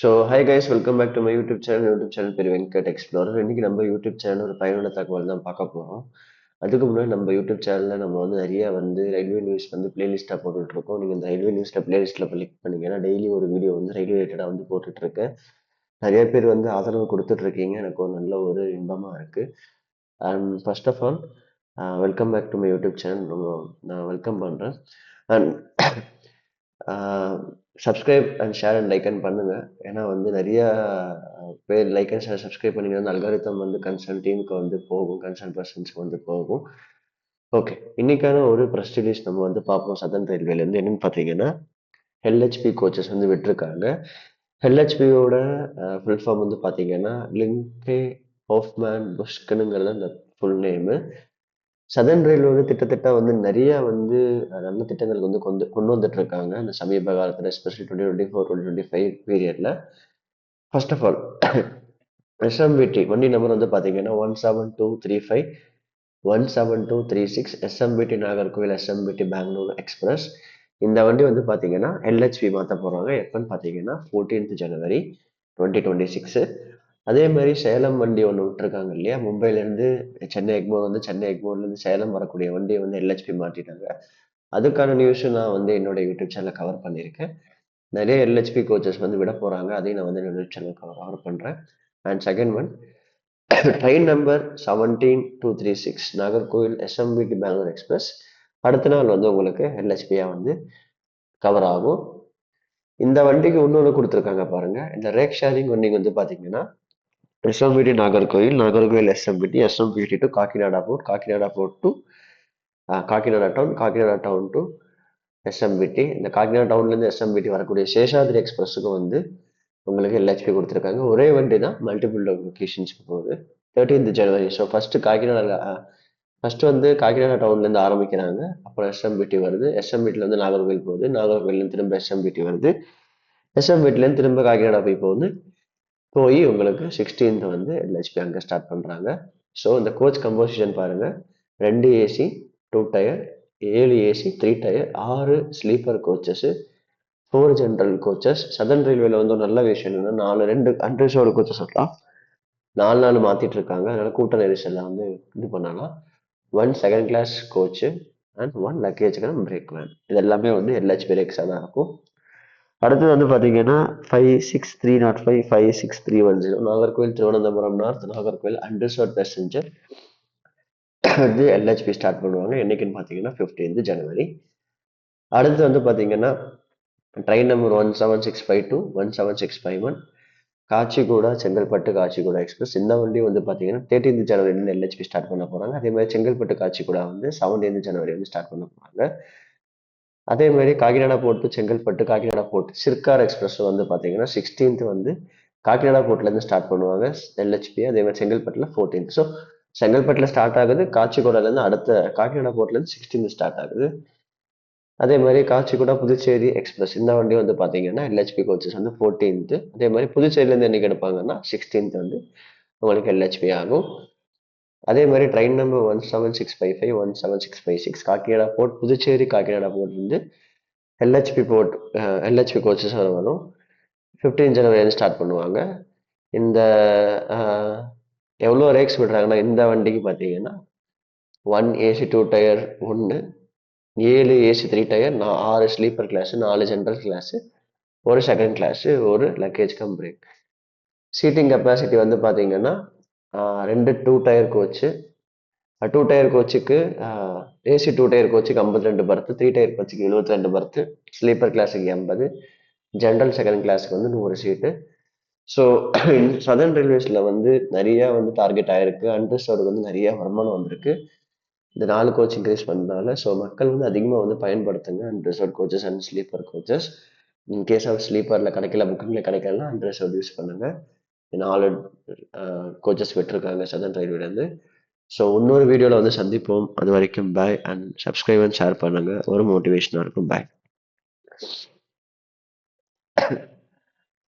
So hi guys, welcome back to my YouTube channel பேர் Venkat explorer. இன்னைக்கு நம்ம YouTube channel ஒரு பயனுள்ள தகவல் தான் பார்க்க போகிறோம். அதுக்கு முன்னாடி நம்ம யூடியூப் சேனலில் நம்ம வந்து நிறைய வந்து ரயில்வே நியூஸ் வந்து பிளேலிஸ்ட்டாக போட்டுட்ருக்கோம். நீங்கள் இந்த ரயில்வே நியூஸில் பிளேலிஸ்ட்டில் கிளிக் பண்ணிங்கன்னா டெய்லி ஒரு வீடியோ வந்து ரயில்வே ரிலேட்டடாக வந்து போட்டுட்ருக்கேன். நிறைய பேர் வந்து ஆதரவு கொடுத்துட்ருக்கீங்க. எனக்கு ஒரு நல்ல ஒரு இன்பமாக இருக்குது. And first of all welcome back to my YouTube channel. நான் வெல்கம் பண்ணுறேன். And subscribe and share and like and பண்ணுங்க. ஏன்னா வந்து நிறைய பேர் லைக் அண்ட் ஷேர் சப்ஸ்கிரைப் பண்ணிங்கன்னா அந்த அல்காரிதம் வந்து கன்சர்ன் டீமுக்கு வந்து போகும், கன்சர்ன் பர்சன்ஸ்க்கு வந்து போகும். ஓகே, இன்னைக்கான ஒரு ப்ரெஸ் ரிலீஸ் நம்ம வந்து பார்ப்போம். சதன் ரயில்வேலேருந்து என்னன்னு பார்த்தீங்கன்னா, எல்ஹெச்பி கோச்சஸ் வந்து விட்டுருக்காங்க. எல்ஹெச்பியோட ஃபுல் ஃபார்ம் வந்து பார்த்தீங்கன்னா லிங்கே ஹோஃப்மேன் புஷ்கனுங்கிறது அந்த ஃபுல் நேமு. சதர்ன் ரயில்வே வந்து திட்டத்தட்ட வந்து நிறைய வந்து நல்ல திட்டங்களுக்கு வந்து கொண்டு கொண்டு வந்துட்டு இருக்காங்க இந்த சமீப காலத்தில், எஸ்பெஷலி 2024-2025 பீரியட்ல. ஃபர்ஸ்ட் ஆஃப் ஆல் எஸ்எம்பிடி வண்டி நம்பர் வந்து பார்த்தீங்கன்னா 17235 17236 SMVT Nagercoil SMVT Bangalore express. இந்த வண்டி வந்து பார்த்தீங்கன்னா எல்ஹெச்பி மாற்ற போகிறாங்க. எப்போன்னு பார்த்தீங்கன்னா 14th January 2026. அதே மாதிரி சேலம் வண்டி ஒன்று விட்டுருக்காங்க இல்லையா, மும்பைலேருந்து சென்னை எக்மோர் வந்து சென்னை எக்மோர்லேருந்து சேலம் வரக்கூடிய வண்டியை வந்து எல்ஹெச்பி மாற்றிட்டாங்க. அதுக்கான நியூஸும் நான் வந்து என்னோட யூடியூப் சேனலில் கவர் பண்ணியிருக்கேன். நிறைய எல்ஹெச்பி கோச்சஸ் வந்து விட போகிறாங்க. அதையும் நான் வந்து என்னோட யூடியூப் சேனல் கவர் பண்ணுறேன். And second one, train number 17236 Nagercoil SMVT Bangalore express அடுத்த நாள் வந்து உங்களுக்கு எல்ஹெச்பியா வந்து கவர் ஆகும். இந்த வண்டிக்கு இன்னொன்று கொடுத்துருக்காங்க பாருங்க. இந்த ரேக் ஷேரிங் வண்டிக்கு வந்து பார்த்தீங்கன்னா SMVT Nagercoil, Nagercoil SMVT, SMVT to Kakinada port, Kakinada port to Kakinada town to SMVT. இந்த காக்கிநாடா டவுன்லேருந்து எஸ்எம்பிடி வரக்கூடிய சேஷாதிரி எக்ஸ்பிரஸுக்கும் வந்து உங்களுக்கு எல்ஹெச்பி கொடுத்துருக்காங்க. ஒரே வண்டி தான், மல்டிபிள் லொகேஷன்ஸ்க்கு போகுது. 13th January. ஸோ ஃபர்ஸ்ட் வந்து காக்கிநாடா டவுன்லேருந்து ஆரம்பிக்கிறாங்க. அப்புறம் எஸ்எம்பிடி வருது, எஸ்எம்பிடிலேருந்து நாகர்கோவில் போகுது, நாகர்கோவிலேருந்து திரும்ப எஸ்எம்பிடி வருது, எஸ்எம்பிடிலேருந்து திரும்ப காக்கிநாடா போகுது. போய் உங்களுக்கு 16th வந்து எல்ஹெச்பி அங்கே ஸ்டார்ட் பண்ணுறாங்க. ஸோ இந்த கோச் கம்போசிஷன் பாருங்கள். 2 AC 2 tier, 7 AC 3 tier, 6 sleeper coaches, 4 general coaches. Southern ரயில்வேல வந்து ஒரு நல்ல விஷயம் என்னன்னா 2 அன்ரிசர்வ்டு கோச்சஸ் எல்லாம் 4 மாற்றிட்டு இருக்காங்க. அதனால கூட்ட நெரிசலில் வந்து இது பண்ணலாம். 1 second class coach and 1 luggage brake van. இது எல்லாமே வந்து எல்ஹெச்பி ரேக்ஸாக தான் இருக்கும். அடுத்தது வந்து பார்த்தீங்கன்னா 56305 56310 Nagercoil Thiruvananthapuram north Nagercoil unreserved passenger வந்து எல்ஹெச்பி ஸ்டார்ட் பண்ணுவாங்க. என்னைக்குன்னு பார்த்தீங்கன்னா 15th January. அடுத்து வந்து பார்த்தீங்கன்னா ட்ரெயின் நம்பர் 17652 17651 காச்சிகூடா செங்கல்பட்டு காச்சிகூடா எக்ஸ்பிரஸ். இந்த வண்டி வந்து பார்த்தீங்கன்னா 13th January எல்ஹெச்பி ஸ்டார்ட் பண்ண போகிறாங்க. அதே மாதிரி செங்கல்பட்டு காச்சிகூடா வந்து 17th January வந்து ஸ்டார்ட் பண்ண போகிறாங்க. அதே மாதிரி Kakinada port Chengalpattu Kakinada port Circar express வந்து பார்த்தீங்கன்னா 16th வந்து காக்கிநாடா போர்ட்லேருந்து ஸ்டார்ட் பண்ணுவாங்க எல்ஹெச்பி. அதே மாதிரி செங்கல்பட்டில் 14th. ஸோ செங்கல்பட்டில் ஸ்டார்ட் ஆகுது, காச்சிகூடாலேருந்து அடுத்த காக்கிநாடா போர்ட்லேருந்து 16th ஸ்டார்ட் ஆகுது. அதே மாதிரி காச்சிகுடா புதுச்சேரி எக்ஸ்பிரஸ் இந்த வண்டி வந்து பார்த்தீங்கன்னா எல்ஹெச்பி கோச்சஸ் வந்து 14th. அதே மாதிரி புதுச்சேரியிலேருந்து என்னைக்கு எடுப்பாங்கன்னா 16th வந்து உங்களுக்கு எல்ஹெச்பி ஆகும். அதே மாதிரி train number 17655 17656 Kakinada port Puducherry Kakinada port வந்து எல்ஹெச்பி கோச்சஸ் வரும். 15th January ஸ்டார்ட் பண்ணுவாங்க. இந்த எவ்வளோ ரேக்ஸ் விடுறாங்கன்னா இந்த வண்டிக்கு பார்த்தீங்கன்னா 1 AC 2 tier 1, 7 AC 3 tier, 6 sleeper class, 4 general class, 1 second class, 1 luggage cum brake. Seating capacity வந்து பார்த்தீங்கன்னா 2 2 டயர் கோச்சு. 2 டயர் கோச்சுக்கு ஏசி 2 டயர் கோச்சுக்கு 52 பர்த்து, 3 டயர் கோச்சுக்கு 72 பர்த்து, ஸ்லீப்பர் கிளாஸுக்கு 80, ஜென்ரல் செகண்ட் கிளாஸுக்கு வந்து 100 சீட்டு. ஸோ சதர்ன் ரயில்வேஸில் வந்து நிறைய வந்து டார்கெட் ஆயிருக்கு. அன்ரிசர்வ்டு வந்து நிறைய வருமானம் வந்திருக்கு இந்த 4 கோச் இன்க்ரீஸ் பண்ணதுனால. ஸோ மக்கள் வந்து அதிகமாக வந்து பயன்படுத்துங்க unreserved coaches and sleeper coaches. In case of ஸ்லீப்பரில் கிடைக்கல, புக்கிங்கில் கிடைக்கலன்னா அன்ரிசர்வ்ட் யூஸ் பண்ணுங்க. 4 கோச்சஸ் விட்டுருக்காங்க சதர்ன் ரயில்வேலேருந்து. ஸோ இன்னொரு வீடியோவில் வந்து சந்திப்போம். அது வரைக்கும் பாய். அண்ட் சப்ஸ்கிரைப் அண்ட் ஷேர் பண்ணுங்கள். ஒரு மோட்டிவேஷனாக இருக்கும். பாய்.